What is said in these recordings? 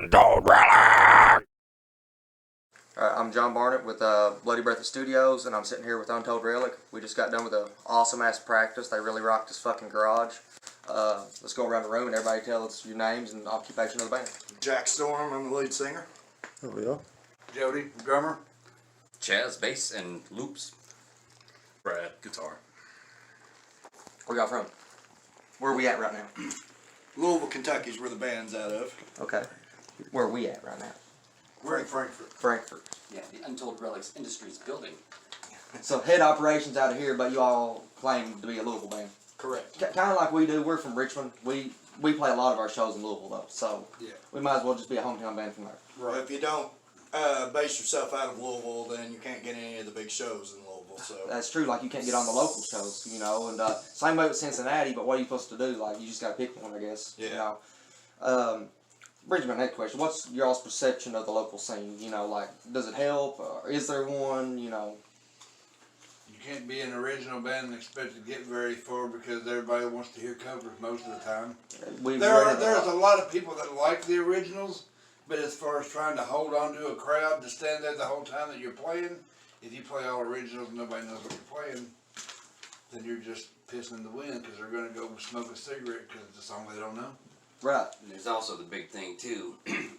Untold Rellik! I'm John Barnett with Bloody Breath Studios, and I'm sitting here with Untold Rellik. We just got done with an awesome-ass practice. They really rocked this fucking garage. Let's go around the room and everybody tell us your names and occupation of the band. Jack Storm, I'm the lead singer. Oh, yeah. Jody, drummer. Chaz, bass and loops. Brad, guitar. Where y'all from? Where are we at right now? Louisville, Kentucky's where the band's out of. Okay. Where are we at right now? We're in Frankfurt. Frankfurt. Yeah, the Untold Relics Industries building. So head operations out of here, but you all claim to be a Louisville band. Correct. Kind of like we do. We're from Richmond. We play a lot of our shows in Louisville, though. So Yeah. we might as well just be a hometown band from there. Right. If you don't base yourself out of Louisville, then you can't get any of the big shows in Louisville. So That's true. Like, you can't get on the local shows, you know. And same way with Cincinnati, but what are you supposed to do? Like, you just got to pick one, I guess. Yeah. You know. Brings me to my next question. What's y'all's perception of the local scene? You know, like, does it help? Or is there one? You know. You can't be an original band and expect to get very far because everybody wants to hear covers most of the time. There's a lot of people that like the originals, but as far as trying to hold on to a crowd to stand there the whole time that you're playing, if you play all originals and nobody knows what you're playing, then you're just pissing in the wind because they're going to go smoke a cigarette because it's a song they don't know. Right. And there's also the big thing too,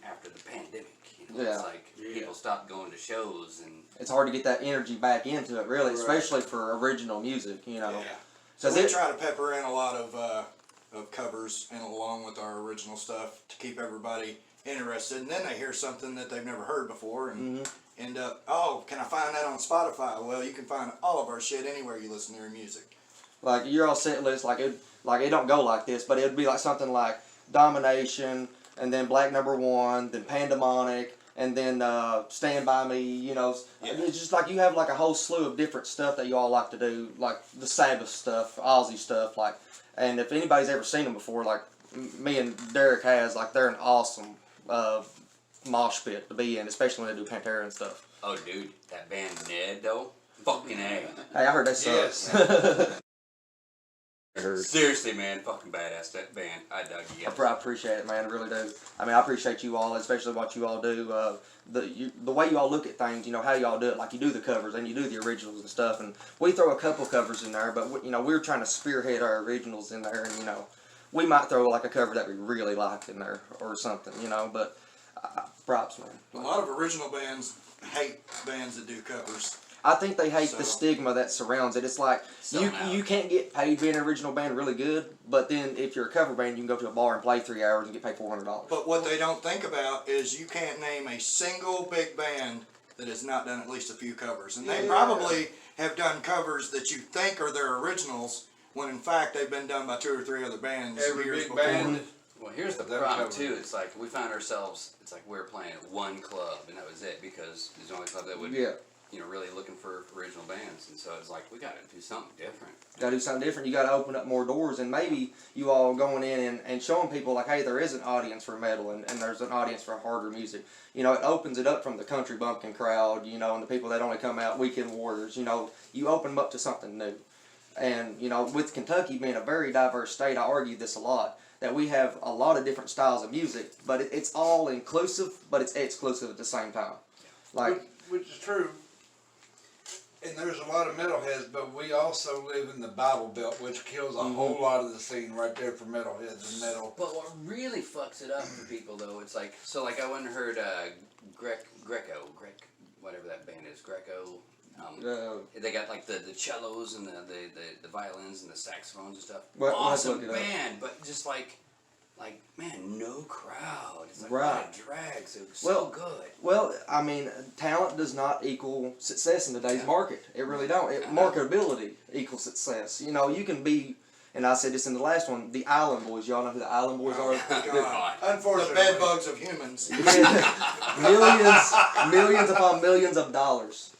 after the pandemic. You know, Yeah. It's like people stopped going to shows and It's hard to get that energy back into it, really, Right. especially for original music, you know. yeah. So So we try to pepper in a lot of covers and along with our original stuff to keep everybody interested, and then they hear something that they've never heard before and end up, oh, can I find that on Spotify? Well, you can find all of our shit anywhere you listen to your music. like, your all set list, like it don't go like this, but it would be like something like Domination, and then Black Number One, then Pandemonic, and then Stand By Me, you know. Yeah. It's just like you have like a whole slew of different stuff that you all like to do, like the Sabbath stuff, Ozzy stuff, like, and if anybody's ever seen them before, like me and Derek has, like, they're an awesome mosh pit to be in, especially when they do Pantera and stuff. oh dude, that band Ned though, fucking A. Hey, I heard that sucks. Yes. I heard. Seriously, man, fucking badass that band. I dug you guys. I appreciate it, man. I really do. I mean, I appreciate you all, especially what you all do. The way you all look at things, you know, how you all do it. Like, you do the covers and you do the originals and stuff. And we throw a couple covers in there, but you know, we're trying to spearhead our originals in there. And you know, we might throw like a cover that we really like in there or something. You know, but props, man. A lot of original bands hate bands that do covers. I think they hate So- the stigma that surrounds it. It's like Selling out. you can't get paid being an original band really good, but then if you're a cover band, you can go to a bar and play 3 hours and get paid $400. But what they don't think about is you can't name a single big band that has not done at least a few covers. And they Yeah. probably have done covers that you think are their originals, when in fact they've been done by 2 or 3 other bands Every years big before. band. Well, here's the Them problem covers. too. It's like we found ourselves. It's like we were playing at one club and that was it because it was the only club that would, Yeah. you know, really looking for original bands. And so it's like we got to do something different. Gotta do something different. You gotta open up more doors, and maybe you all going in and showing people like, hey, there is an audience for metal, and there's an audience for harder music. You know, it opens it up from the country bumpkin crowd, you know, and the people that only come out weekend warriors. You know, you open them up to something new. And you know, with Kentucky being a very diverse state, I argue this a lot, that we have a lot of different styles of music, but it's all inclusive, but it's exclusive at the same time. Like, Which is true. And there's a lot of metalheads, but we also live in the Bible Belt, which kills a whole lot of the scene right there for metalheads and metal. But what really fucks it up for people though, it's like I went and heard Greco, whatever that band is, Greco. They got like the cellos and the violins and the saxophones and stuff. Well, Awesome let's look it up. band, but just like man, no crowd. It's like Right. what a drag. So Well, good. well, I mean, talent does not equal success in today's Yeah. market. It really don't. Marketability equals success. You know, you can be, and I said this in the last one, the Island Boys. Y'all know who the Island Boys are? God. The Unfortunately. bed bugs of humans. millions upon millions of dollars.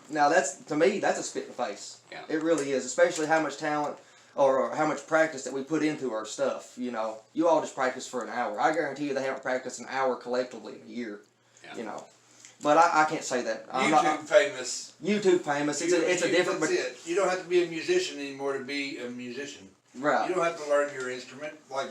Now that's, to me, that's a spit in the face. Yeah. It really is, especially how much talent or how much practice that we put into our stuff. You know, you all just practice for an hour. I guarantee you they haven't practiced an hour collectively in a year. Yeah. You know, but I can't say that. I'm YouTube not, famous. YouTube famous. It's a different. That's it. You don't have to be a musician anymore to be a musician. Right. You don't have to learn your instrument. Like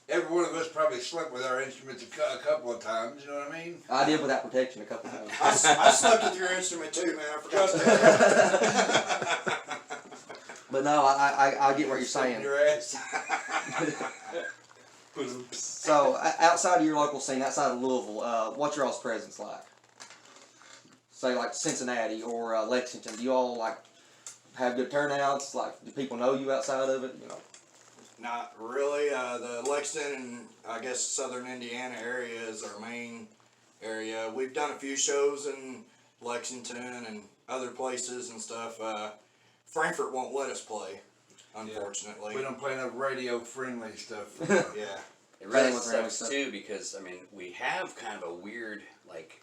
every one of us probably slept with our instruments a couple of times. You know what I mean? I did without protection a couple times. I slept with your instrument too, man. I forgot to tell you. But no, I get what you're saying. Your ass. So outside of your local scene, outside of Louisville, what's your all's presence like? Say like Cincinnati or Lexington. Do you all like have good turnouts? Like, do people know you outside of it? You know. Not really. The Lexington and I guess southern Indiana area is our main area. We've done a few shows in Lexington and other places and stuff. Frankfurt won't let us play, unfortunately. We don't play enough radio-friendly stuff. Yeah. It really That was really sucks stuff. too because I mean we have kind of a weird like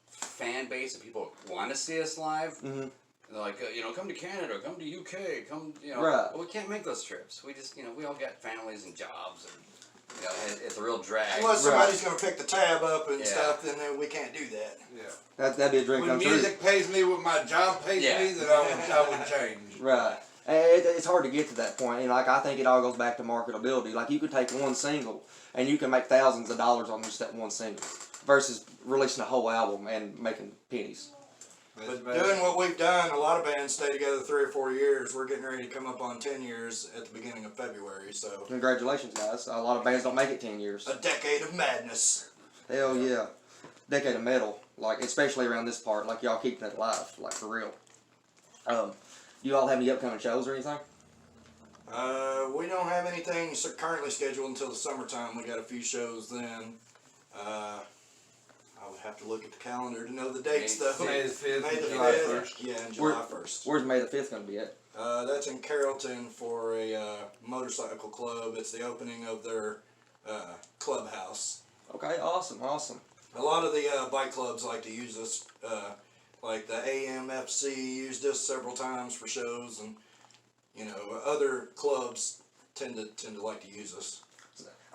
fan base of people who want to see us live. Mhm. They're like, come to Canada, come to UK, come, Right. But we can't make those trips. We just, we all got families and jobs, and it's a real drag. Unless somebody's going to pick the tab up and Yeah. stuff, then we can't do that. Yeah. That'd be a dream When come true. music pays me what my job pays Yeah. me, then I would change. Right. It's hard to get to that point. And like I think it all goes back to marketability. Like you could take one single and you can make thousands of dollars on just that one single, versus releasing a whole album and making pennies. But doing what we've done, a lot of bands stay together 3 or 4 years. We're getting ready to come up on 10 years at the beginning of February, so Congratulations, guys. A lot of bands don't make it 10 years. a decade of madness. Hell yeah. Decade of metal, like especially around this part, like y'all keeping it alive, like for real. Do you all have any upcoming shows or anything? We don't have anything currently scheduled until the summertime. We got a few shows then. I would have to look at the calendar to know the dates, though. May the 5th May and the July 5th. 1st. Yeah, and July 1st. Where's May the 5th going to be at? That's in Carrollton for a motorcycle club. It's the opening of their clubhouse. Okay, awesome, awesome. A lot of the bike clubs like to use us. Like the AMFC used us several times for shows, and other clubs tend to like to use us.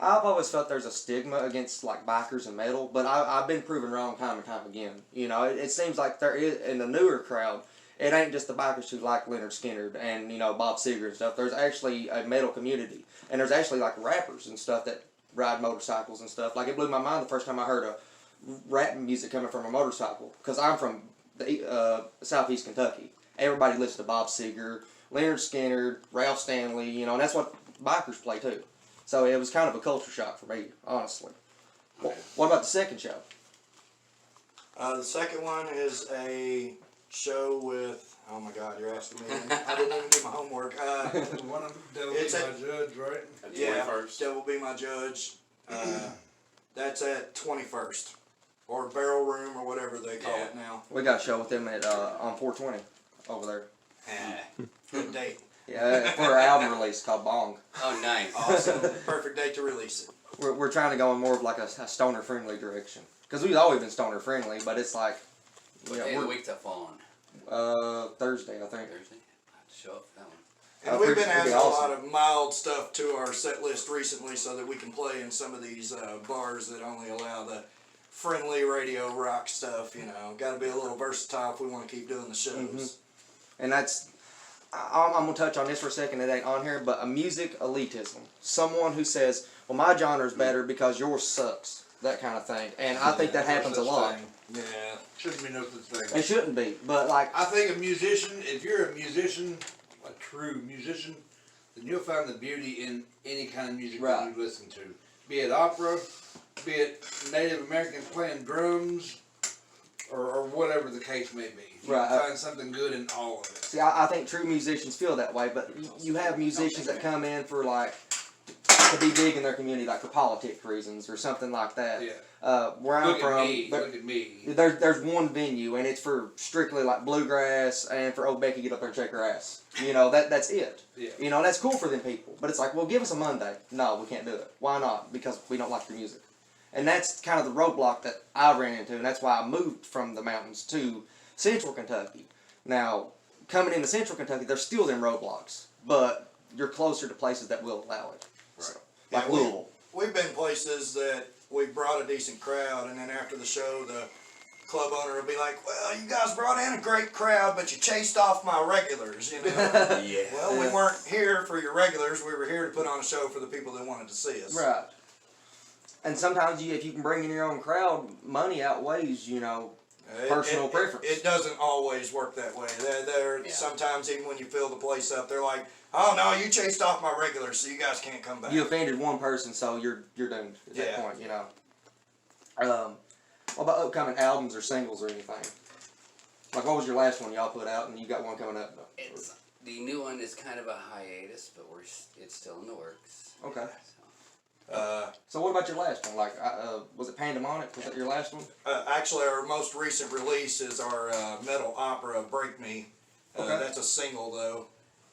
I've always felt there's a stigma against like bikers and metal, but I've been proven wrong time and time again. It seems like there is in the newer crowd. It ain't just the bikers who like Leonard Skinner and Bob Seger and stuff. There's actually a metal community, and there's actually like rappers and stuff that ride motorcycles and stuff. Like it blew my mind the first time I heard a rap music coming from a motorcycle, because I'm from the southeast Kentucky. Everybody listens to Bob Seger, Leonard Skinner, Ralph Stanley, and that's what bikers play too. So it was kind of a culture shock for me, honestly. What about the second show? The second one is a show with, oh my God, you're asking me. I didn't even do my homework. One of them, Devil Be It's My at- Judge, right? Yeah, 21st. Devil Be My Judge. That's at 21st. Or Barrel Room, or whatever they call it now. We got a show with them at on 420 over there. Good date. Yeah, for our album release called Bong. Oh, nice. Awesome. Perfect date to release it. We're trying to go in more of like a stoner friendly direction, because we've always been stoner friendly, but it's like What day of the week that fall on? Thursday, I think. Thursday? I have to show up for that one. And we've been It'd be adding a lot awesome. of mild stuff to our set list recently so that we can play in some of these bars that only allow the friendly radio rock stuff, Got to be a little versatile if we want to keep doing the shows. Mm-hmm. And that's, I'm going to touch on this for a second, it ain't on here, but a music elitism. Someone who says, well, my genre is better because yours sucks. That kind of thing. And I think that happens a lot. Yeah. Shouldn't be no such thing. It shouldn't be, but like, I think a musician, if you're a musician, a true musician, then you'll find the beauty in any kind of music Right. that you listen to. Be it opera, be it Native American playing drums, or whatever the case may be. You Right. find something good in all of it. see, I think true musicians feel that way, but you have musicians that come in for like, to be big in their community, like for politic reasons or something like that. Yeah. Where I'm Look from, at me. Look at me. there's one venue, and it's for strictly like bluegrass and for old Becky to get up there and shake her ass. That's it. Yeah. That's cool for them people. But it's like, well, give us a Monday. No, we can't do it. Why not? Because we don't like your music. And that's kind of the roadblock that I ran into, and that's why I moved from the mountains to central Kentucky. Now, coming into central Kentucky, there's still them roadblocks, but you're closer to places that will allow it. Right. So, like Yeah, Louisville. We've been places that we brought a decent crowd, and then after the show, the club owner will be like, well, you guys brought in a great crowd, but you chased off my regulars, Yeah. Well, we weren't here for your regulars. We were here to put on a show for the people that wanted to see us. Right. And sometimes if you can bring in your own crowd, money outweighs, personal preference. It doesn't always work that way. Sometimes even when you fill the place up, they're like, "Oh no, you chased off my regulars, so you guys can't come back." You offended one person, so you're doomed at that point, What about upcoming albums or singles or anything? Like, what was your last one y'all put out, and you got one coming up? The new one is kind of a hiatus, but it's still in the works. Okay. So. So what about your last one? Like, was it Pandemonic? Was that your last one? Actually, our most recent release is our metal opera, Break Me. Okay. That's a single, though.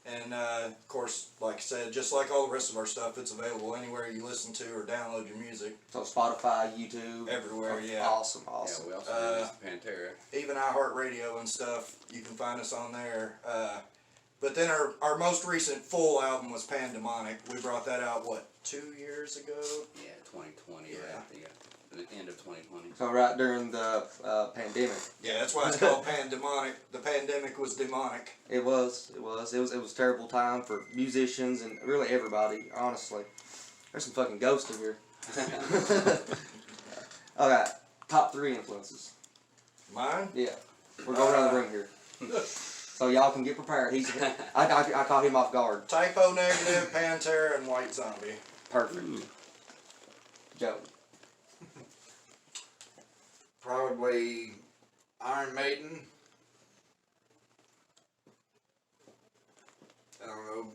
And, of course, like I said, just like all the rest of our stuff, it's available anywhere you listen to or download your music. So Spotify, YouTube? Everywhere, yeah. Awesome. Yeah, we also released Pantera. Even iHeartRadio and stuff, you can find us on there. But then our most recent full album was Pandemonic. We brought that out, 2 years ago? Yeah, 2020, the end of 2020. So right during the pandemic. Yeah, that's why it's called Pandemonic. The pandemic was demonic. It was a terrible time for musicians and really everybody, honestly. There's some fucking ghosts in here. Okay, top 3 influences. Mine? Yeah. We're going around the room here. So y'all can get prepared. I caught him off guard. Typo Negative, Pantera, and White Zombie. Perfect. Joe. Probably Iron Maiden. I don't know.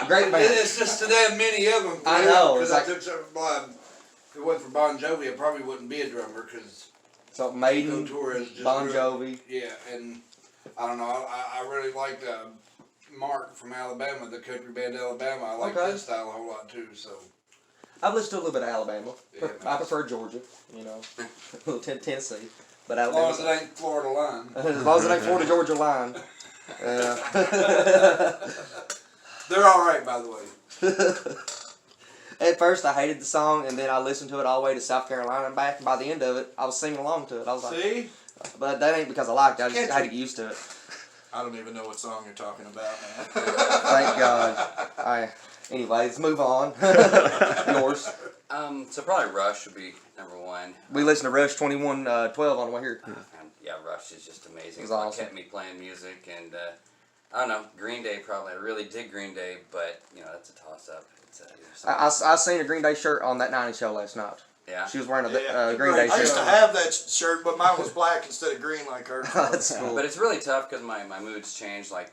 Great band. It's just that many of them. I know. Because Like, I took some. If it wasn't for Bon Jovi, I probably wouldn't be a drummer. Because so Maiden, Tour is just Bon really, Jovi. Yeah, and I don't know. I really liked Mark from Alabama, the country band Alabama. I like Okay. that style a whole lot too. So I've listened to a little bit of Alabama. Yeah, I prefer Georgia, a little Tennessee. But as long Alabama. as it ain't Florida line. As long as it ain't Florida Georgia line. They're all right, by the way. At first, I hated the song, and then I listened to it all the way to South Carolina and back. And by the end of it, I was singing along to it. I was like, See? but that ain't because I liked it. I just had to get used to it. I don't even know what song you're talking about, man. Thank God. Anyway, let's move on. Yours. So probably Rush would be number 1. We listened to Rush 2112 on the way here. And yeah, Rush is just amazing. It's It's what awesome. kept me playing music, and I don't know, Green Day probably. I really dig Green Day, but that's a toss-up. I seen a Green Day shirt on that 90s show last night. Yeah. She was wearing a Yeah. Green Day I shirt. used to have that shirt, but mine was black instead of green like hers. That's cool. But it's really tough because my moods change. Like,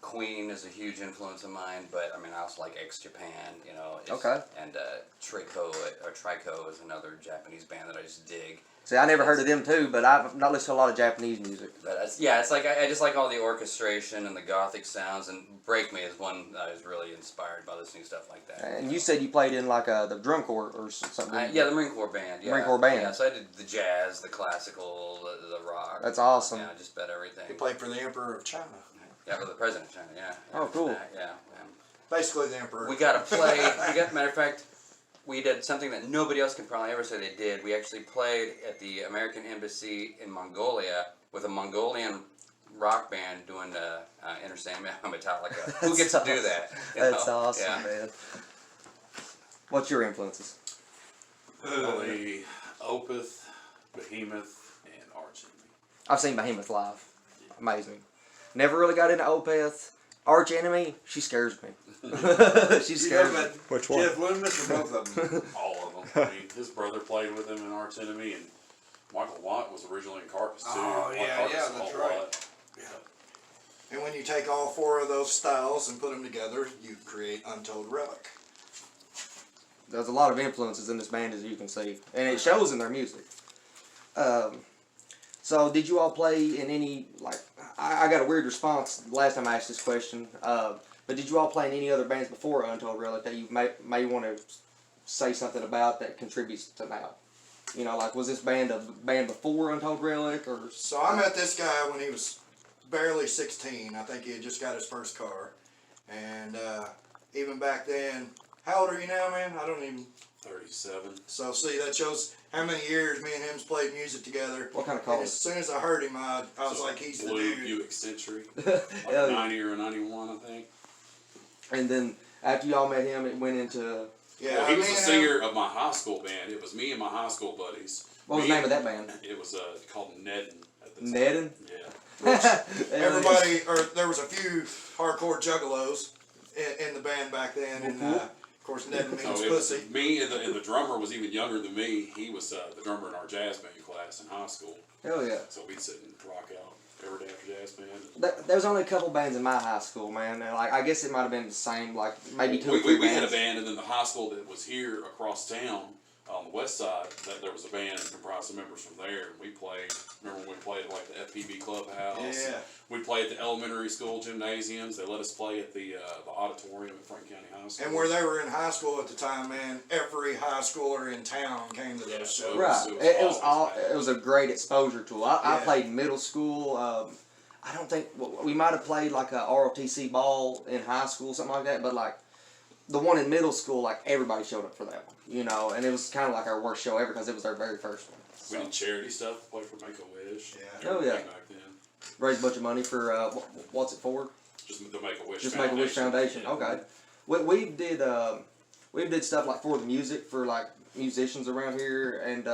Queen is a huge influence of mine, but I mean, I also like X-Japan, Okay. And Trico is another Japanese band that I just dig. See, I never heard of them too, but I've not listened to a lot of Japanese music. But it's like I just like all the orchestration and the gothic sounds, and Break Me is one that I was really inspired by listening to stuff like that. And you said you played in like the drum corps or something. Yeah, the Marine Corps band. Yeah. Marine Corps band. Yeah, so I did the jazz, the classical, the rock. That's awesome. Yeah, just about everything. He played for the Emperor of China. Yeah, for the president of China. Yeah. Oh, cool. Yeah. Basically the Emperor. We got to play. Matter of fact, we did something that nobody else can probably ever say they did. We actually played at the American Embassy in Mongolia with a Mongolian rock band doing Enter Sandman by Metallica. Who gets to do that? That's awesome, Yeah. man. What's your influences? Probably Opeth, Behemoth, and Arch Enemy. I've seen Behemoth live. Amazing. Never really got into Opeth. Arch Enemy, she scares me. She scares me. Which one? Jeff Loomis or both of them? All of them. I mean, his brother played with him in Arch Enemy, and Michael Watt was originally in Carcass too. Oh, Like yeah, Carcass yeah, a that's whole right. lot. And when you take all 4 of those styles and put them together, you create Untold Relic. There's a lot of influences in this band, as you can see, and it shows in their music. So, did you all play in any, like, I got a weird response the last time I asked this question, but did you all play in any other bands before Untold Relic that you may want to say something about that contributes to now? Like, was this band a band before Untold Relic, or? So I met this guy when he was barely 16. I think he had just got his first car. And even back then, how old are you now, man? I don't even... 37. So see, that shows how many years me and him's played music together. What kind of And car? as soon as I heard him, I was like, he's the Blue dude. Buick Century. Hell Like yeah. 90 or 91, I think. And then after y'all met him, it went into Yeah, Well, he was me the and singer of my high school band. It was me and my high school buddies. What was the name of that band? It was called Nedden at the time. Nedden? Yeah. everybody, or there was a few hardcore juggalos in the band back then, and of course Ned means So it was pussy. me and the drummer was even younger than me. He was the drummer in our jazz band class in high school. Hell yeah. So we'd sit and rock out every day after jazz band. There was only a couple bands in my high school, man. And like I guess it might have been the same, like maybe two or three We had a bands. band, and then the high school that was here across town on the west side, that there was a band comprised of members from there. We played. Remember when we played at like the FPB clubhouse? Yeah. We played at the elementary school gymnasiums. They let us play at the auditorium at Frank County High School. And where they were in high school at the time, man, every high schooler in town came to those shows. Right. It was a great exposure tool. I Yeah. played middle school. I don't think we might have played like a ROTC ball in high school, something like that. But like the one in middle school, like everybody showed up for that one, you know. And it was kind of like our worst show ever because it was our very first one. We So, did charity stuff. Played for Make-A-Wish. Yeah. Oh, yeah. Back then. raised a bunch of money for what's it for? Just the Make-A-Wish Just Foundation. Make-A-Wish Foundation. Yeah. Okay. We did stuff like for the music for like musicians around here, and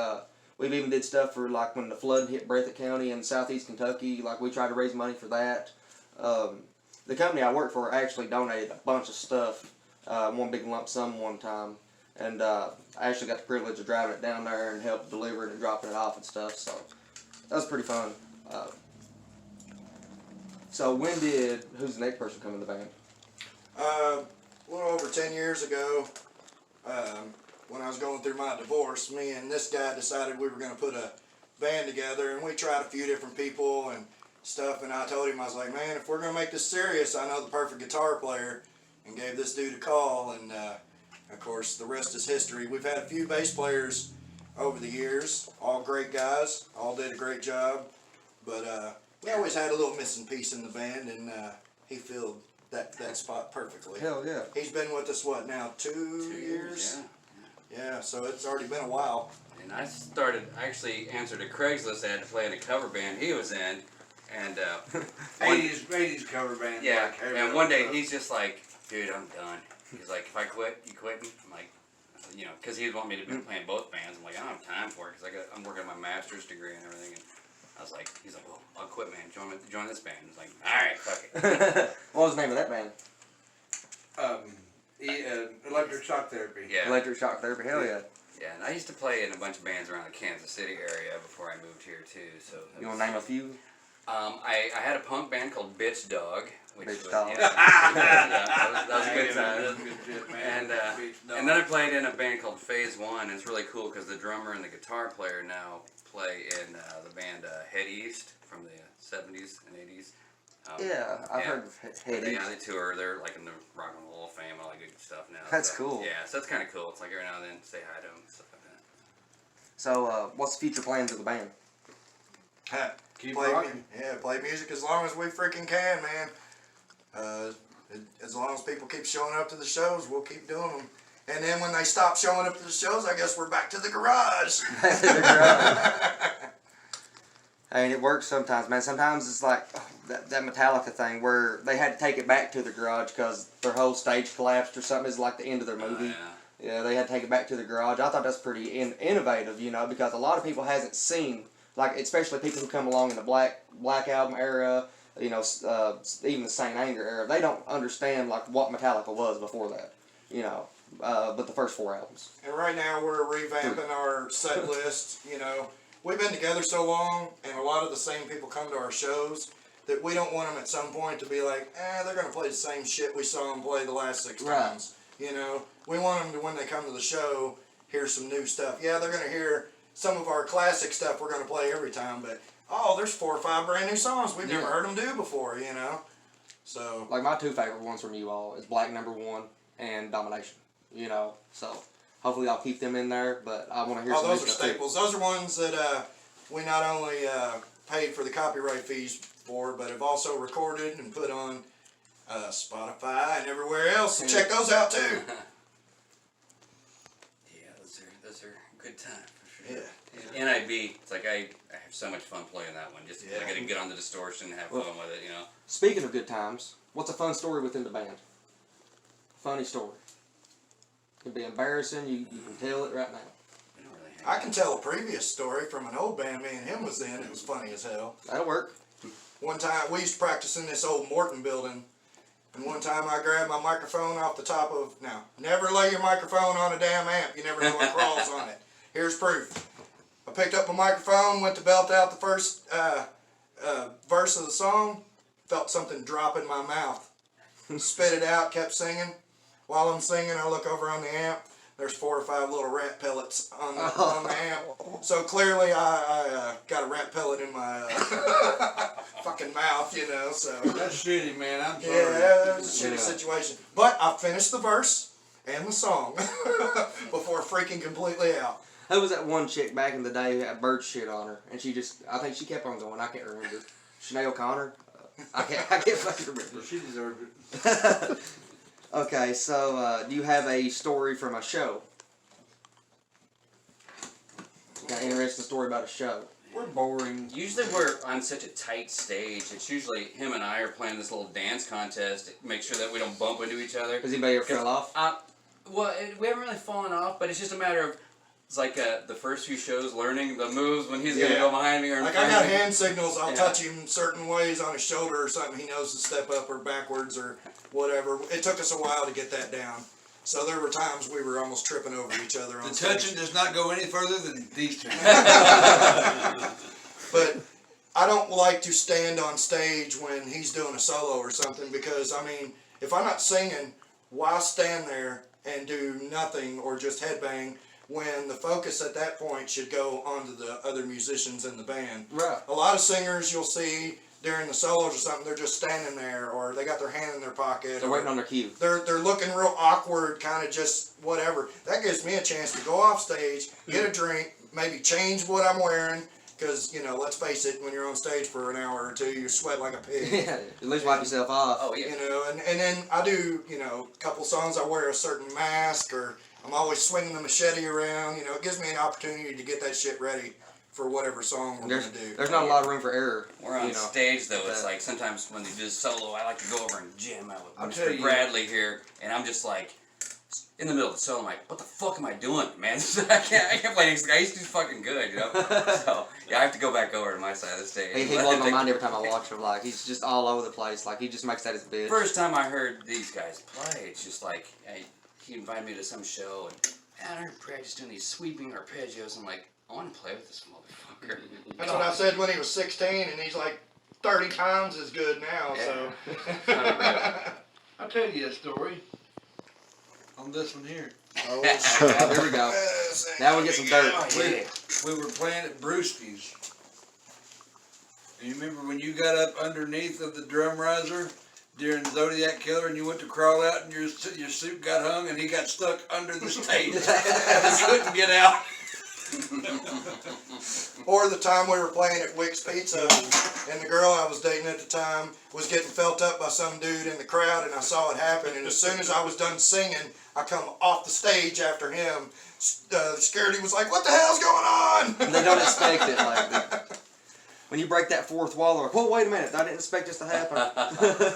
we've even did stuff for like when the flood hit Breathitt County in southeast Kentucky. Like we tried to raise money for that. The company I work for actually donated a bunch of stuff, one big lump sum one time, and I actually got the privilege of driving it down there and help deliver it and dropping it off and stuff. So that was pretty fun. So who's the next person come in the band? A little over 10 years ago, when I was going through my divorce, me and this guy decided we were going to put a band together, and we tried a few different people and stuff, and I told him, I was like, man, if we're going to make this serious, I know the perfect guitar player, and gave this dude a call, and of course, the rest is history. We've had a few bass players over the years, all great guys, all did a great job, but we always had a little missing piece in the band, and he filled that spot perfectly. Hell yeah. He's been with us, what now, 2 years? Yeah. Yeah, so it's already been a while. And I actually answered a Craigslist ad to play in a cover band he was in, and 80s cover band. yeah, like heavy and one day metal he's just like, dude, I'm done. He's like, if I quit, you quitting? I'm like, you know, because he'd want me to be playing both bands. I'm like, I don't have time for it because I'm working on my master's degree and everything. And I was like, he's like, well, I'll quit, man. Join this band. I was like, all right, fuck it. What was the name of that band? Electric shock therapy. Yeah. Electric Shock Therapy. Hell yeah. Yeah, and I used to play in a bunch of bands around the Kansas City area before I moved here too. So You want to name a few? I had a punk band called Bitch Dog, which Bitch was Dog. yeah, that was a good time. That's good shit, man. And then I played in a band called Phase One. It's really cool because the drummer and the guitar player now play in the band Head East from the 70s and 80s. Yeah, I've heard of Head They, East. they tour. They're like in the Rock and Roll Hall of Fame and all that good stuff now. That's so, cool. Yeah, so that's kind of cool. It's like every now and then say hi to them, stuff like that. So, what's the future plans of the band? Keep play, rocking. play music as long as we freaking can, man. As long as people keep showing up to the shows, we'll keep doing them. And then when they stop showing up to the shows, I guess we're back to the garage. I mean, it works sometimes, man. Sometimes it's like that Metallica thing where they had to take it back to the garage because their whole stage collapsed or something. Is like the end of their movie. Yeah, they had to take it back to the garage. I thought that's pretty innovative, you know, because a lot of people hasn't seen, like, especially people who come along in the Black Album era, you know, even the Saint Anger era. They don't understand like what Metallica was before that, you know. But the first 4 albums. And right now we're revamping our set list. You know, we've been together so long, and a lot of the same people come to our shows that we don't want them at some point to be like, they're going to play the same shit we saw them play the last 6 times. You know, we want them to, when they come to the show, hear some new stuff. Yeah, they're going to hear some of our classic stuff we're going to play every time, but, there's 4 or 5 brand new songs we've never heard them do before, you know. So, like, my 2 favorite ones from you all is Black Number 1 and Domination, you know. So, hopefully I'll keep them in there, but I want to hear some those new are stuff too. staples. Those are ones that we not only paid for the copyright fees for, but have also recorded and put on Spotify and everywhere else. So check those out too. Yeah, those are good time for sure. Yeah. NIB, it's like I have so much fun playing that one. Just Yeah. I get to get on the distortion and have fun with it, you know. Speaking of good times, what's a fun story within the band? Funny story. It'd be embarrassing. You can tell it right now. We don't really hang I out. can tell a previous story from an old band me and him was in. It was funny as hell. That'll work. One time, we used to practice in this old Morton building, and one time I grabbed my microphone off the top of, now, never lay your microphone on a damn amp, you never know what crawls on it. Here's proof. I picked up my microphone, went to belt out the first verse of the song, felt something drop in my mouth. Spit it out, kept singing. While I'm singing, I look over on the amp. There's 4 or 5 little rat pellets on the amp. So clearly I got a rat pellet in my fucking mouth, you know, so. That's shitty, man. I'm sorry. Yeah, that was a shitty Yeah. situation. But I finished the verse and the song before freaking completely out. Who was that one chick back in the day who had bird shit on her? And I think she kept on going. I can't remember. Sinead O'Connor? I can't fucking remember. She deserved it. Okay, so do you have a story from a show? Got an interesting story about a show? We're boring. Usually we're on such a tight stage. It's usually him and I are playing this little dance contest to make sure that we don't bump into each other. Has anybody ever fell off? We haven't really fallen off, but it's just a matter of, it's like the first few shows learning the moves when he's going to Yeah. go behind me or in Like front I got of me. hand signals, I'll Yeah. touch him certain ways on his shoulder or something. He knows to step up or backwards or whatever. It took us a while to get that down. So there were times we were almost tripping over each other on The stage. touching does not go any further than these two. But I don't like to stand on stage when he's doing a solo or something because, I mean, if I'm not singing, why stand there and do nothing or just headbang when the focus at that point should go onto the other musicians in the band? Right. A lot of singers you'll see during the solos or something, they're just standing there or they got their hand in their pocket. They're or waiting on their cue. They're looking real awkward, kind of just whatever. That gives me a chance to go off stage, get a drink, maybe change what I'm wearing. Because, you know, let's face it, when you're on stage for an hour or two, you sweat like a pig. Yeah, at least wipe yourself off. Oh, yeah. You know, and then I do, you know, a couple songs I wear a certain mask or I'm always swinging the machete around. You know, it gives me an opportunity to get that shit ready for whatever song we're There's, going to do. there's not a lot of room for error. We're on you know. stage though. It's But- like sometimes when they do solo, I like to go over and jam out I'll with tell Mr. you- Bradley here, and I'm just like in the middle of the solo. I'm like, what the fuck am I doing, man? I can't play next guy. He's too fucking good, you know. So yeah, I have to go back over to my side of the stage. He blows my mind every time I watch him. Like, he's just all over the place. Like, he just makes that his bitch. First time I heard these guys play, it's just like he invited me to some show, and man, I heard Brad just doing these sweeping arpeggios. I'm like, I want to play with this motherfucker. That's what I said when he was 16, and he's like 30 times as good now. Yeah. I'll tell you a story on this one here. So. Here we go. Now we get some dirt. Oh, yeah. We were playing at Brewski's. And you remember when you got up underneath of the drum riser during Zodiac Killer and you went to crawl out and your suit got hung and he got stuck under the stage and couldn't get out? Or the time we were playing at Wick's Pizza, and the girl I was dating at the time was getting felt up by some dude in the crowd, and I saw it happen. And as soon as I was done singing, I come off the stage after him. The security was like, "What the hell's going on?" They don't expect it. Like, when you break that fourth wall, they're like, whoa, wait a minute. I didn't expect this to happen.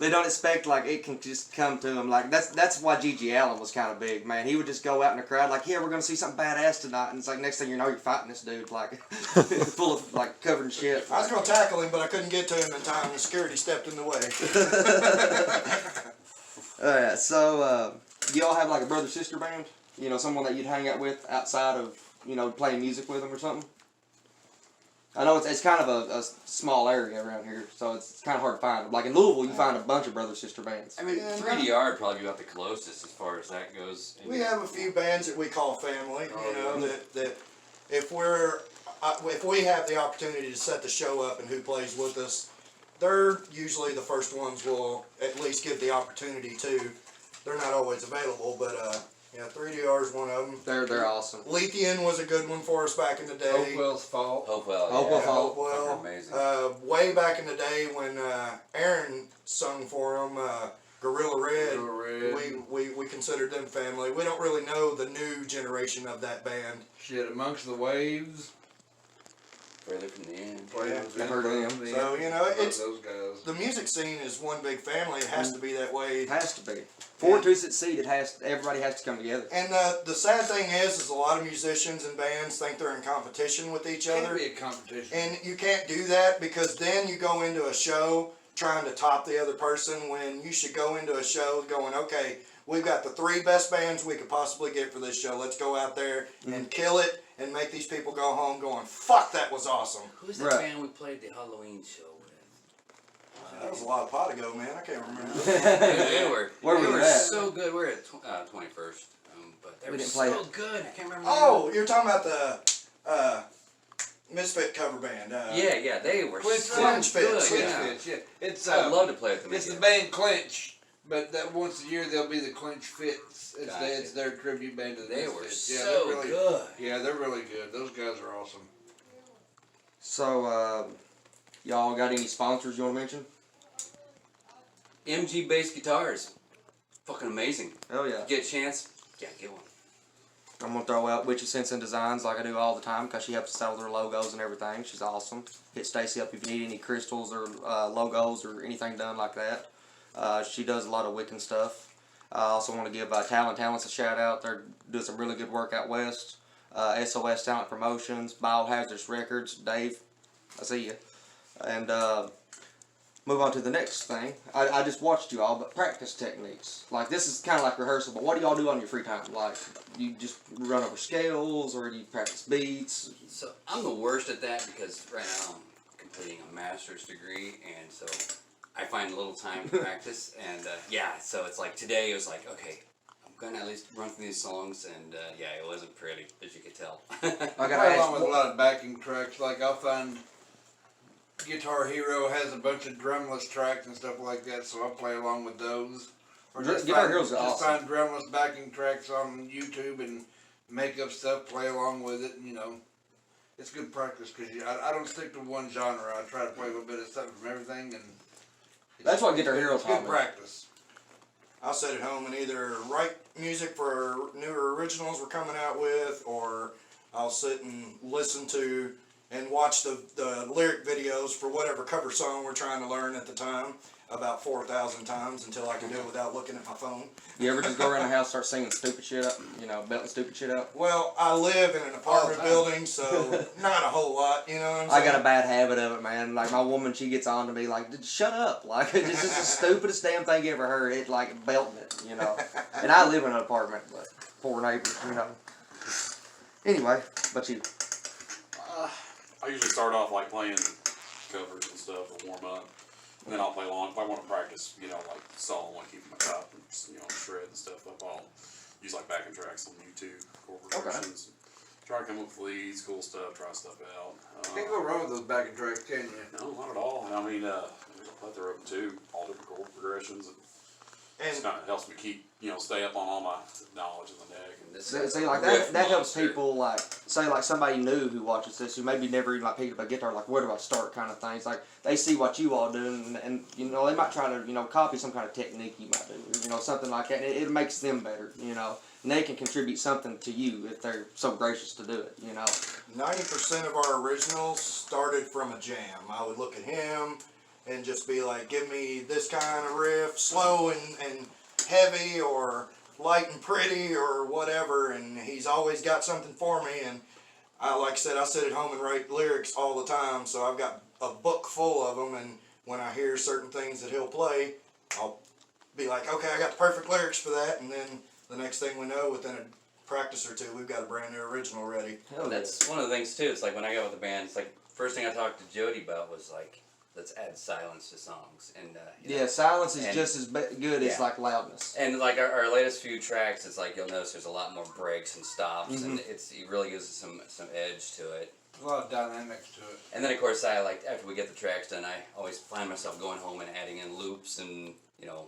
They don't expect, like, it can just come to them. Like, that's why G.G. Allen was kind of big, man. He would just go out in the crowd like, yeah, we're going to see something badass tonight. And it's like, next thing you know, you're fighting this dude, like, full of, like, covered in shit. I was going to tackle him, but I couldn't get to him in time. The security stepped in the way. Alright, so, do y'all have, like, a brother-sister band? You know, someone that you'd hang out with outside of, you know, playing music with them or something? I know it's kind of a small area around here, so it's kind of hard to find. Like in Louisville, you find a bunch of brother-sister bands. I mean, Yeah, 3DR would probably be about the closest as far as that goes. We have a few bands that we call family. You know, that if we have the opportunity to set the show up and who plays with us, they're usually the first ones we'll at least give the opportunity to. They're not always available, but yeah, 3DR is one of them. They're awesome. Lethean was a good one for us back in the day. Hopewell's fault. Hopewell. Hopewell Yeah. Fault. Hopewell. Amazing. Way back in the day when Aaron sung for them, Gorilla Red, Gorilla Red. we considered them family. We don't really know the new generation of that band. Shit, Amongst the Waves. Further from the end. I've heard of them. So, you know, it's those guys. the music scene is one big family. It has to be that way. It has to be. For it to succeed, everybody has to come together. And the sad thing is a lot of musicians and bands think they're in competition with each Can't other. be a competition. And you can't do that because then you go into a show trying to top the other person when you should go into a show going, okay, we've got the 3 best bands we could possibly get for this show. Let's go out there and kill it and make these people go home going, fuck, that was awesome. Who's that band we played the Halloween show with? That was a lot of pot ago, man. I can't remember. They were at? so good. We're at 21st, but they were didn't play so it. good. I can't remember. Oh, you're talking about the Misfit cover band. Yeah, they were Clinch so Fits, good. yeah. Yeah. It's I'd love to play with them It's the again. band Clinch, but that once a year they'll be the Clinch Fits. It's their tribute band to the They were Misfits. so they're really, good. Yeah, they're really good. Those guys are awesome. So, y'all got any sponsors you want to mention? MG Bass Guitars. Fucking amazing. Hell yeah. Get a chance? Yeah, get one. I'm going to throw out Witchy Sense and Designs like I do all the time because she helps us out with her logos and everything. She's awesome. Hit Stacy up if you need any crystals or logos or anything done like that. She does a lot of Wiccan stuff. I also want to give Talents a shout out. They're doing some really good work out west. SOS Talent Promotions, Biohazardous Records, Dave, I see you. And move on to the next thing. I just watched you all, but practice techniques. Like, this is kind of like rehearsal, but what do y'all do on your free time? Like, you just run over scales, or do you practice beats? So I'm the worst at that because right now I'm completing a master's degree, and so I find a little time to practice. And so it's like today it was like, okay, I'm gonna at least run through these songs, and it wasn't pretty, as you could tell. I I gotta play along ask, with a lot of backing tracks. Like I'll find Guitar Hero has a bunch of drumless tracks and stuff like that, so I'll play along with those. Or Guitar Hero's just awesome. find drumless backing tracks on YouTube and make up stuff, play along with it. You know, it's good practice because I don't stick to one genre. I try to play a little bit of something from everything, and That's what Guitar Hero it's taught good me. practice. I'll sit at home and either write music for newer originals we're coming out with, or I'll sit and listen to and watch the lyric videos for whatever cover song we're trying to learn at the time about 4,000 times until I can do it without looking at my phone. You ever just go around the house, start singing stupid shit up, belting stupid shit out? Well, I live in an apartment time. building, so not a whole lot, you know what I'm saying? I got a bad habit of it, man. Like, my woman, she gets on to me like, shut up. Like, it's just the stupidest damn thing you ever heard. It, like, belting it, And I live in an apartment, but poor neighbors, Anyway, but you. I usually start off like playing covers and stuff to warm up. And then I'll play along. If I want to practice, like solo and keep my top and, shred and stuff up, I'll use like backing tracks on YouTube, chord progressions. Try to come up with leads, cool stuff, try stuff out. Can't go wrong with those backing tracks, can you? No, not at all. I mean, there's a plethora of them too, all different chord progressions. And it kind of helps me keep, stay up on all my knowledge of the neck. See, like that helps people, like, say, like somebody new who watches this, who maybe never even like picked up a guitar, like, where do I start, kind of things. Like, they see what you all do, and they might try to, copy some kind of technique you might do, something like that. And it makes them better, and they can contribute something to you if they're so gracious to do it, 90% of our originals started from a jam. I would look at him and just be like, give me this kind of riff, slow and heavy, or light and pretty, or whatever, and he's always got something for me. And like I said, I sit at home and write lyrics all the time, so I've got a book full of them, and when I hear certain things that he'll play, I'll be like, okay, I got the perfect lyrics for that, and then the next thing we know, within a practice or two, we've got a brand new original ready. That's one of the things too. It's like when I got with the band, it's like first thing I talked to Jody about was like, let's add silence to songs, and silence is just as good as like loudness. And like our latest few tracks, it's like you'll notice there's a lot more breaks and stops, and it really gives it some edge to it. A lot of dynamics to it. And then of course after we get the tracks done, I always find myself going home and adding in loops and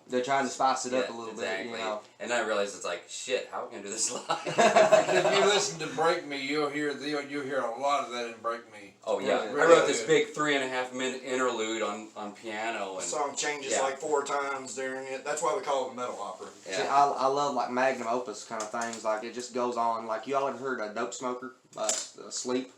they're trying to spice it up a little exactly. bit, And then I realized it's like, shit, how are we gonna do this live? If you listen to Break Me, you'll hear a lot of that in Break Me. Oh yeah, Really I wrote this good. big 3.5-minute interlude on piano. The And song changes like 4 times during it. That's why we call it a metal opera. yeah. See, I love like magnum opus kind of things. Like, it just goes on. Like, you all ever heard a Dope Smoker, Sleep?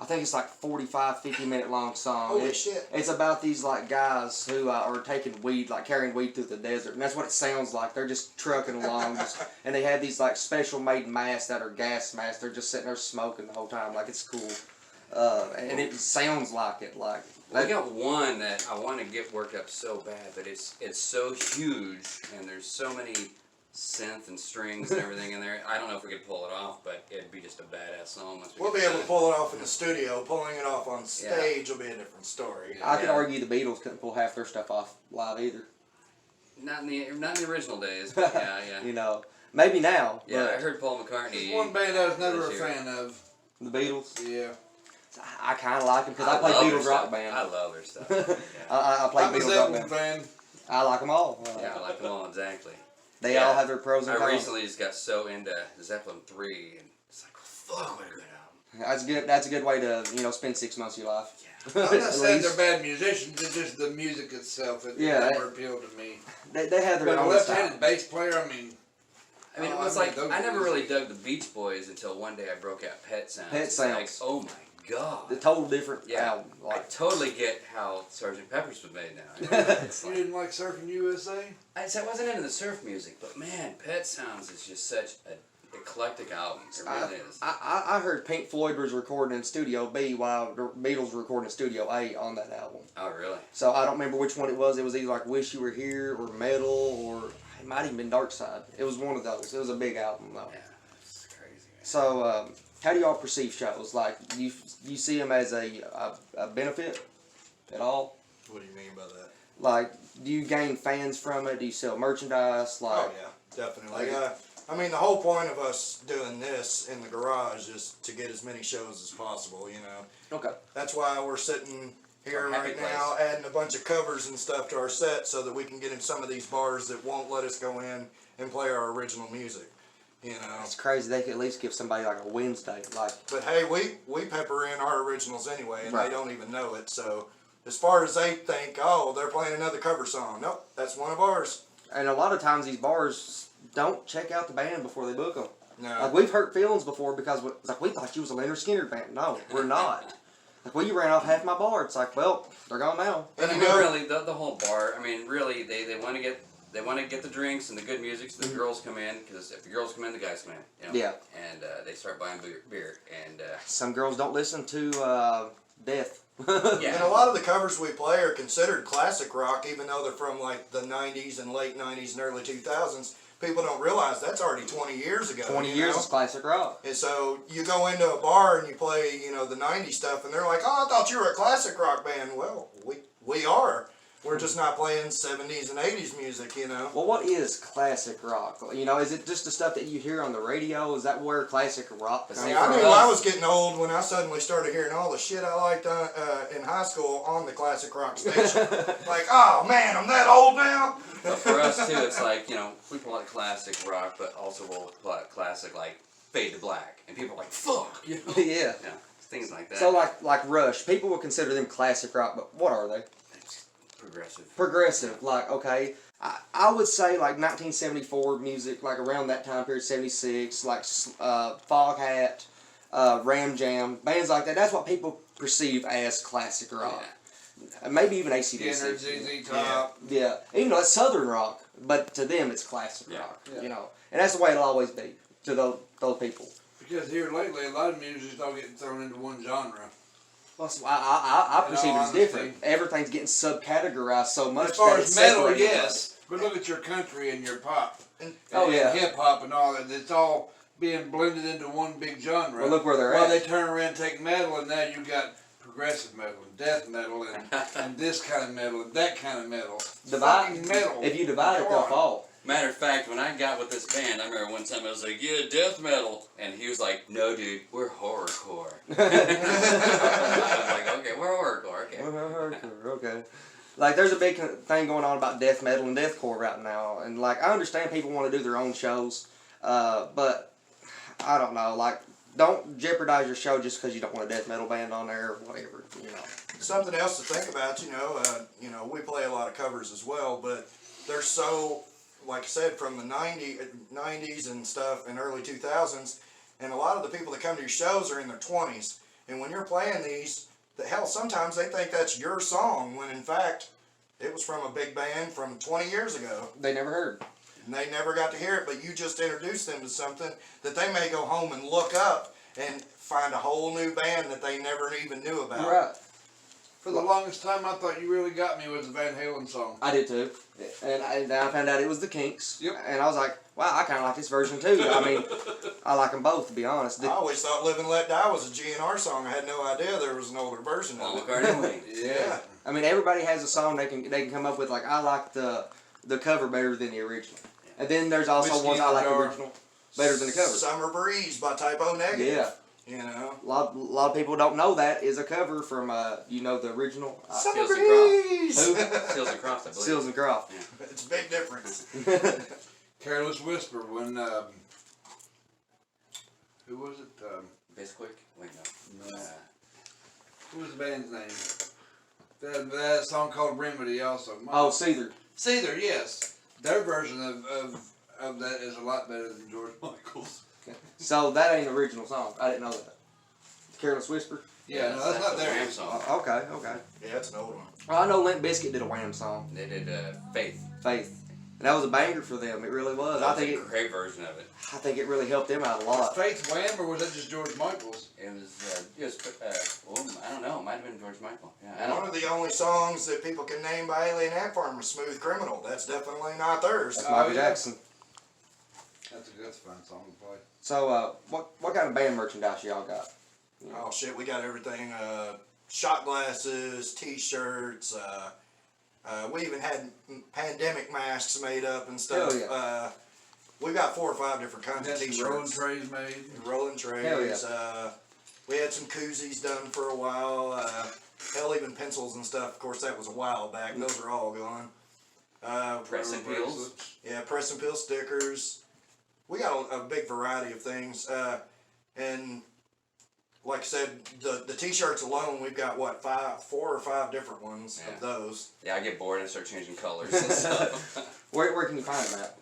I think it's like 45, 50-minute long song. Holy shit. It's about these like guys who are taking weed, like carrying weed through the desert, and that's what it sounds like. They're just trucking along, and they have these like special made masks that are gas masks. They're just sitting there smoking the whole time, like it's cool, and it sounds like it. Like I got one that I want to get worked up so bad, but it's so huge, and there's so many synth and strings and everything in there. I don't know if we could pull it off, but it'd be just a badass song. Once We'll be able to pull it off in the studio. Pulling it off on stage will be a different story. I could argue the Beatles couldn't pull half their stuff off live either. Not in the original days, but yeah. You know, maybe now. Yeah, but I heard Paul McCartney. There's one band I was never a this year. fan of. the Beatles. Yeah. I kind of like them because I play love their Beatles rock stuff. band. I love their stuff. Yeah, I play I'm a Beatles rock Zeppelin band. fan. I like them all. yeah, I like them all exactly. They Yeah. all have their pros and I cons. recently just got so into Zeppelin 3, and it's like, fuck, what a good album. That's good. That's a good way to spend 6 months of your life. Yeah. I'm not At saying least. they're bad musicians, it's just the music itself that Yeah, never appealed to me. They have But their a own left-handed style. bass player, I mean, It Oh, was I mean, like, those I never guys- really dug the Beach Boys until one day I broke out Pet Sounds. Pet It's Sounds. Like, oh my god. The total different Yeah. album. I Like, totally get how Sgt. Pepper's was made now. It's you like, didn't like Surfing USA? I wasn't into the surf music, but man, Pet Sounds is just such an eclectic album. It really is. I heard Pink Floyd was recording in Studio B while the Beatles were recording in Studio A on that album. Oh, really? So I don't remember which one it was. It was either like Wish You Were Here or Metal, or it might even been Dark Side. It was one of those. It was a big album though. Yeah, it's crazy. So how do y'all perceive shows? Like, you see them as a benefit at all? What do you mean by that? Like, do you gain fans from it? Do you sell merchandise? Like, Oh yeah, definitely. I mean, the whole point of us doing this in the garage is to get as many shows as possible. You know, okay. that's why we're sitting here Our happy right now, adding a bunch of covers and stuff to our set, so that we can get in some of these bars that won't let us go in and play our original music. You know. It's crazy. They could at least give somebody like a Wednesday. Like, But hey, we pepper in our originals anyway, and Right. they don't even know it. So as far as they think, oh, they're playing another cover song. Nope, that's one of ours. and a lot of times these bars don't check out the band before they book them. No. Like, we've hurt feelings before because it's like, we thought you was a Leonard Skinner band. No, we're not. Like, well, you ran off half my bar. It's like, well, they're gone now. And I you mean, know, really, the whole bar. I mean, really, they want to get the drinks and the good music, so the girls come in. Because if the girls come in, the guys come in. You know? Yeah. And they start buying beer. And Some girls don't listen to Death. yeah. and a lot of the covers we play are considered classic rock, even though they're from like the 90s and late 90s and early 2000s. People don't realize that's already 20 years ago. 20 you years know? is classic rock. And so you go into a bar and you play, you know, the 90s stuff, and they're like, oh, I thought you were a classic rock band. Well, we are. We're just not playing 70s and 80s music, you know. Well, what is classic rock? You know, is it just the stuff that you hear on the radio? Is that where classic rock comes See, I from? knew I was getting old when I suddenly started hearing all the shit I liked in high school on the classic rock station. Like, oh man, I'm that old now. But for us too, it's like, you know, we play like classic rock, but also we'll play classic like Fade to Black, and people are like, fuck, you know. Yeah. Yeah, things like that. So like Rush, people would consider them classic rock, but what are they? It's progressive. Progressive. Like, okay, I would say like 1974 music, like around that time period, 76, like Foghat, Ram Jam, bands like that. That's what people perceive as classic rock. Maybe even ACDC. Skinner, ZZ Top. Yeah, even though it's Southern rock, but to them it's classic Yeah. rock. Yeah. You know, and that's the way it'll always be to those people. Because here lately, a lot of music's all getting thrown into one genre. Well, so I In perceive all it as honesty. different. Everything's getting subcategorized so much. As far that as it's metal, separated. yes. But look at your country and your pop. Oh, and yeah. hip hop and all that. It's all being blended into one big genre. Well, look where they're Well, at. they turn around and take metal, and now you got progressive metal and death metal and this kind of metal and that kind of metal. Divide. Fucking metal. If you divide it, Come they'll on. fall. Matter of fact, when I got with this band, I remember one time I was like, yeah, death metal. And he was like, no, dude, we're horrorcore. I was like, okay, we're horrorcore, okay. Okay. Like, there's a big thing going on about death metal and deathcore right now, and like, I understand people want to do their own shows, but I don't know. Like, don't jeopardize your show just because you don't want a death metal band on there or whatever. You know. Something else to think about, you know, we play a lot of covers as well, but they're so, like I said, from the 90s and stuff and early 2000s, and a lot of the people that come to your shows are in their 20s. And when you're playing these, hell, sometimes they think that's your song when in fact it was from a big band from 20 years ago. They never heard. And they never got to hear it, but you just introduced them to something that they may go home and look up and find a whole new band that they never even knew about. Right. For the longest time, I thought You Really Got Me was a Van Halen song. I did too. And I found out it was the Kinks. Yep. And I was like, wow, I kind of like this version too. I mean, I like them both, to be honest. I always thought Live and Let Die was a GNR song. I had no idea there was an older version Paul of it. McCartney Wings. Yeah. I mean, everybody has a song they can come up with. Like, I like the cover better than the original. And then there's also Whiskey ones in I the like the Jar. original better than the cover. Summer Breeze by Typo Negative. Yeah. You know. A lot of people don't know that is a cover from the original Summer Seals and Croft. Breeze! Who? Seals and Croft, I believe. Seals and Croft. It's a big difference. Careless Whisper when, who was it? Bisquick? Wait, no. Who was the band's name? That song called Remedy also. Oh, Seether. Seether, yes. Their version of that is a lot better than George Michael's. So that ain't an original song. I didn't know that. Careless Whisper. Yeah, no, that's not the theirs. Wham song. Okay. Yeah, it's an old one. Well, I know Limp Bizkit did a Wham song, They did Faith. Faith. And that was a banger for them. It really was. That was a great version of it. I think it really helped them out a Was lot. Faith Wham or was that just George Michael's? It was well, I don't know. It might have been George Michael. Yeah, I don't. One of the only songs that people can name by Alien Ant Farm is Smooth Criminal. That's definitely not theirs. That's Michael yeah. Jackson. That's a fun song to play. So, what kind of band merchandise y'all got? Oh shit, we got everything. Shot glasses, t-shirts, we even had pandemic masks made up and stuff. Hell yeah. We got 4 or 5 different kinds Got of some t-shirts. rolling trays made. Rolling trays. Hell yeah. We had some koozies done for a while. Hell, even pencils and stuff. Of course, that was a while back. Those are all gone. Press and peels. Yeah, press and peel stickers. We got a big variety of things. And like I said, the t-shirts alone, we've got what, 4 or 5 different ones Yeah. of those. Yeah, I get bored and start changing colors and stuff. Where can you find them at?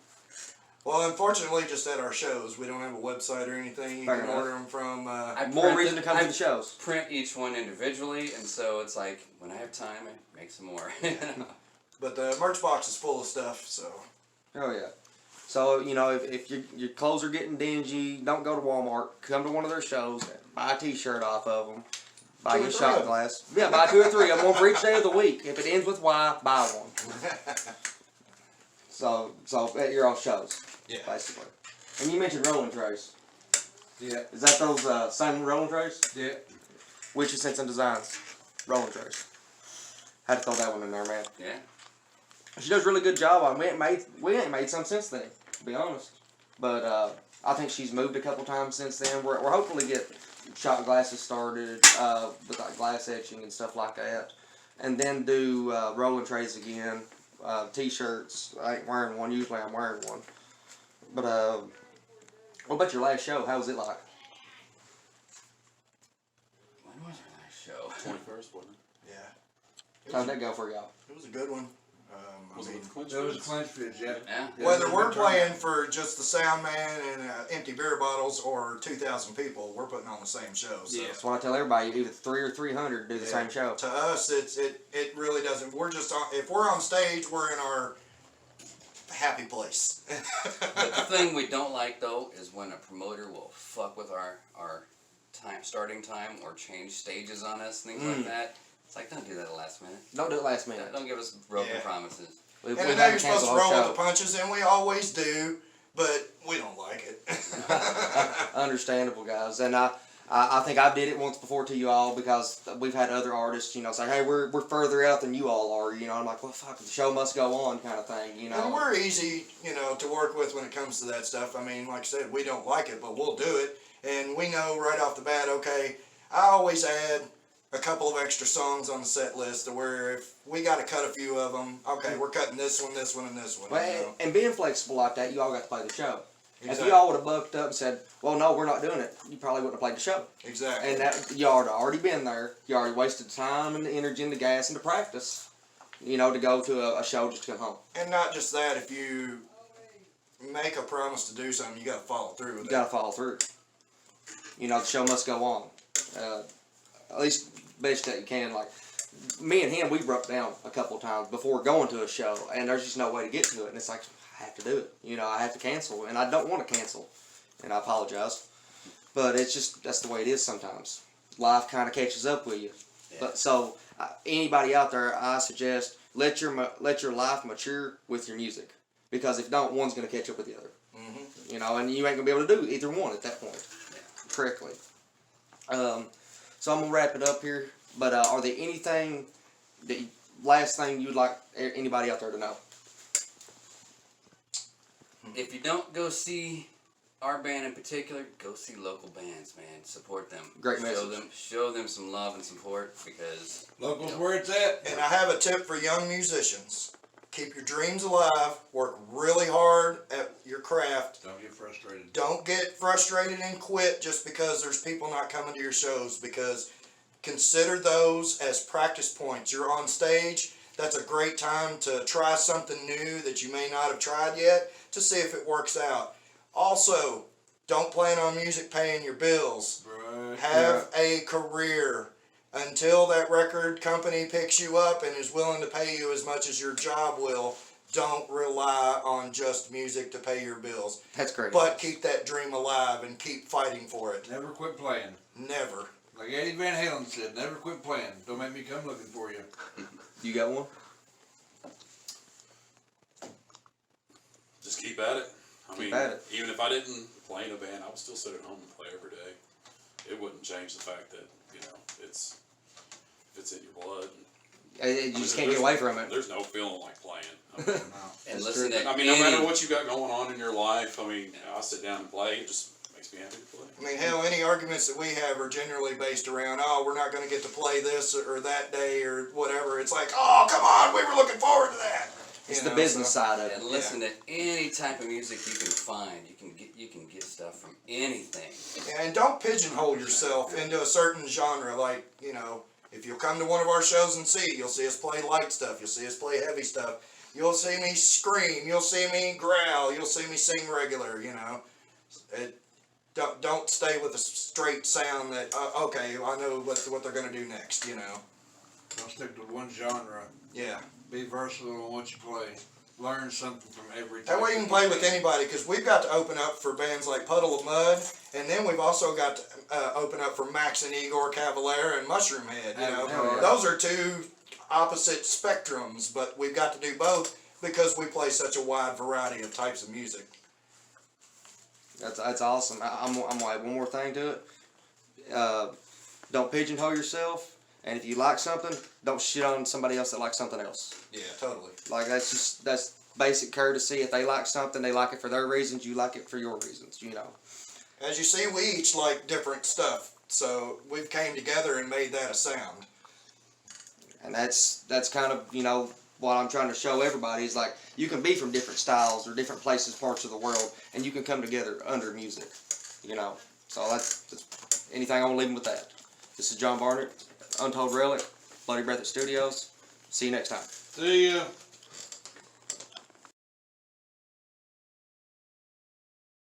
Well, unfortunately, just at our shows. We don't have a website or anything. You Fair can enough. order them from. More reason to come to the shows. Print each one individually, and so it's like when I have time, I make some more. But the merch box is full of stuff, so. Oh yeah. So if your clothes are getting dingy, don't go to Walmart. Come to one of their shows. Buy a T-shirt off of them. Buy 2 your or 3 shot of them. glass. Yeah, buy 2 or 3 of them. One for each day of the week. If it ends with Y, buy one. So at your all shows, Yeah. basically. And you mentioned rolling trays. Yeah. Is that those same rolling trays? Yeah. Witch and Sense and Designs rolling trays. Had to throw that one in there, man. Yeah. She does a really good job on it. We ain't made some since then, to be honest. But I think she's moved a couple times since then. We're hopefully get shot glasses started with like glass etching and stuff like that, and then do rolling trays again. T-shirts. I ain't wearing one. Usually I'm wearing one. But what about your last show? How was it like? When was our last show? 21st, wasn't it? Yeah. How'd that go for y'all? It was a good one. Was it with the Clinch It was Foods? Clinchfish, yeah. Yeah. Yeah, Whether it was a we're good turnout. playing for just the sound man and empty beer bottles or 2,000 people, we're putting on the same show. So. That's what I tell everybody. Either 3 or 300 do the Yeah. same show. To us, it really doesn't. We're just on, if we're on stage, we're in our happy place. But the thing we don't like though is when a promoter will fuck with our starting time or change stages on us, things like that. It's like, don't do that at the last minute. Don't do it last minute. Don't give us broken Yeah. promises. We've And I know had you're to cancel supposed to the whole roll with show. the punches, and we always do, but we don't like it. Understandable, guys. And I think I did it once before to you all because we've had other artists, say, hey, we're further out than you all are. I'm like, well, fuck, the show must go on, kind of thing. And we're easy, to work with when it comes to that stuff. I mean, like I said, we don't like it, but we'll do it. And we know right off the bat, okay, I always add a couple of extra songs on the set list to where if we got to cut a few of them, okay, we're cutting this one, and this one. Well, and being flexible like that, you all got to play the show. If Exactly. you all would have bucked up and said, well, no, we're not doing it, you probably wouldn't have played the show. Exactly. And that y'all had already been there. You already wasted time and the energy and the gas and the practice, to go to a show just to come home. And not just that, if you make a promise to do something, you got to follow through with You it. got to follow through. The show must go on. at least best that you can. Like me and him, we broke down a couple of times before going to a show, and there's just no way to get to it. And it's like I have to do it. You know, I have to cancel, and I don't want to cancel, and I apologize. But it's just that's the way it is sometimes. Life kind of catches up with you. Yeah. But so anybody out there, I suggest let your life mature with your music, because if don't, one's gonna catch up with the other. Mm-hmm. You know, and you ain't gonna be able to do either one at that point correctly. So I'm gonna wrap it up here. But are there anything last thing you'd like anybody out there to know? If you don't go see our band in particular, go see local bands, man. Support them. Great message. Show them some love and support, because Locals where it's at. And I have a tip for young musicians. Keep your dreams alive. Work really hard at your craft. Don't get frustrated. Don't get frustrated and quit just because there's people not coming to your shows, because consider those as practice points. You're on stage. That's a great time to try something new that you may not have tried yet to see if it works out. Also, don't plan on music paying your bills. Right. Have a career until that record company picks you up and is willing to pay you as much as your job will. Don't rely on just music to pay your bills. That's great. But keep that dream alive and keep fighting for it. Never quit playing. Never. Like Eddie Van Halen said, never quit playing. Don't make me come looking for you. You got one? Just keep at it. I mean, at it. even if I didn't play in a band, I would still sit at home and play every day. It wouldn't change the fact that, you know, it's in your blood. You just can't get away from it. There's no feeling like playing. I mean, and That's listen true. to I mean, no matter what you got going on in your life, I mean, I sit down and play. It just makes me happy to play. I mean, hell, any arguments that we have are generally based around, oh, we're not going to get to play this or that day or whatever. It's like, oh, come on, we were looking forward to that. It's You the know, business so- side of it. And listen to any type of music you can find. You can get stuff from anything. Yeah, and don't pigeonhole yourself into a certain genre. Like, you know, if you'll come to one of our shows and see, you'll see us play light stuff. You'll see us play heavy stuff. You'll see me scream. You'll see me growl. You'll see me sing regular, you know. Don't stay with a straight sound that, okay, I know what they're going to do next, you know. Don't stick to one genre. Yeah. Be versatile in what you play. Learn something from every. That way you can play with anybody, because we've got to open up for bands like Puddle of Mud, and then we've also got to open up for Max and Igor Cavalera and Mushroom Head. You know, Hell yeah. those are two opposite spectrums, but we've got to do both because we play such a wide variety of types of music. That's awesome. I'm gonna add one more thing to it. Don't pigeonhole yourself, and if you like something, don't shit on somebody else that likes something else. Yeah, totally. Like that's basic courtesy. If they like something, they like it for their reasons. You like it for your reasons. You know. As you see, we each like different stuff, so we've came together and made that a sound. And that's kind of, you know, what I'm trying to show everybody is like you can be from different styles or different places, parts of the world, and you can come together under music. You know. So that's anything. I want to leave them with that. This is John Barnett, Untold Relic, Bloody Breath Studios. See you next time. See ya.